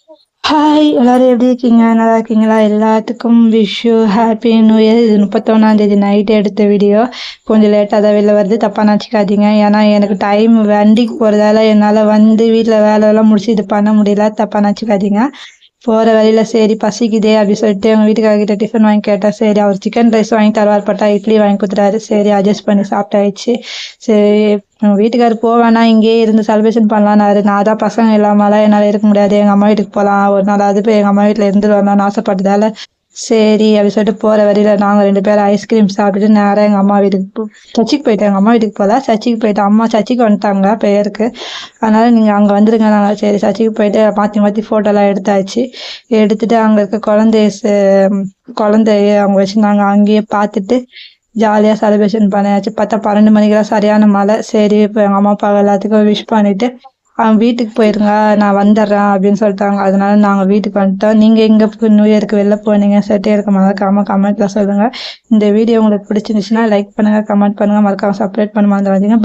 Hi எல்லாரும் எப்படி இருக்கீங்க? நல்லா இருக்கீங்களா? எல்லாத்துக்கும் wish you happy new year. இது 31ஆம் தேதி நைட் எடுத்த வீடியோ. கொஞ்சம் லேட்டாக தான் வெளில வருது, தப்பாக நினச்சிக்காதீங்க. ஏன்னா எனக்கு டைம் வண்டிக்கு போகிறதால என்னால் வந்து வீட்டில் வேலையெல்லாம் முடிச்சு இது பண்ண முடியல, தப்பாக நினச்சிக்காதீங்க. போகிற வழியில் சரி பசிக்குதே அப்படின்னு சொல்லிட்டு எங்கள் வீட்டுக்காரர்கிட்ட டிஃபன் வாங்கி கேட்டேன். சரி அவர் சிக்கன் ரைஸ் வாங்கி தருவார் பட்டா இட்லி வாங்கி கொடுத்துட்டாரு. சரி அட்ஜஸ்ட் பண்ணி சாப்பிட்டாயிடுச்சு. சரி எங்கள் வீட்டுக்காரர் போவேன்னா இங்கேயே இருந்து செலிப்ரேஷன் பண்ணலான்னாரு. நான் தான் பசங்க இல்லாமலாம் என்னால் இருக்க முடியாது, எங்கள் அம்மா வீட்டுக்கு போகலாம் ஒரு நாளாவது போய் எங்கள் அம்மா வீட்டில் இருந்துட்டு வரலாம்னு ஆசைப்பட்டதால சரி அப்படி சொல்லிட்டு போகிற வழியில் நாங்கள் 2 பேரும் ஐஸ்கிரீம் சாப்பிட்டுட்டு நேராக எங்கள் அம்மா வீட்டுக்கு சர்ச்சுக்கு போயிட்டேன். எங்கள் அம்மா வீட்டுக்கு போகல, சர்ச்சுக்கு போயிட்டேன். அம்மா சர்ச்சுக்கு வந்துட்டாங்க பேருக்கு, அதனால் நீங்கள் அங்கே வந்துடுங்க. நாங்கள் சரி சர்ச்சுக்கு போயிட்டு மாற்றி மாற்றி ஃபோட்டோலாம் எடுத்தாச்சு. எடுத்துகிட்டு அங்கே இருக்க குழந்தைய அவங்க வச்சுருந்தாங்க, அங்கேயே பார்த்துட்டு ஜாலியாக செலிப்ரேஷன் பண்ணியாச்சு. பார்த்தா 12 மணிக்கெல்லாம் சரியான மழை. சரி இப்போ எங்கள் அம்மா அப்பா எல்லாத்துக்கும் விஷ் பண்ணிவிட்டு அவங்க வீட்டுக்கு போயிருங்க, நான் வந்துடுறேன் அப்படின்னு சொல்லிட்டாங்க. அதனால நாங்கள் வீட்டுக்கு வந்துட்டோம். நீங்கள் எங்கே நியூ இயருக்கு வெளில போனீங்க செட்டே இருக்க மறக்காமல் கமெண்ட்டில் சொல்லுங்கள். இந்த வீடியோ உங்களுக்கு பிடிச்சிருந்துச்சுன்னா லைக் பண்ணுங்கள், கமெண்ட் பண்ணுங்கள், மறக்காமல் சப்ஸ்கிரைப் பண்ண மறந்துடாதீங்க.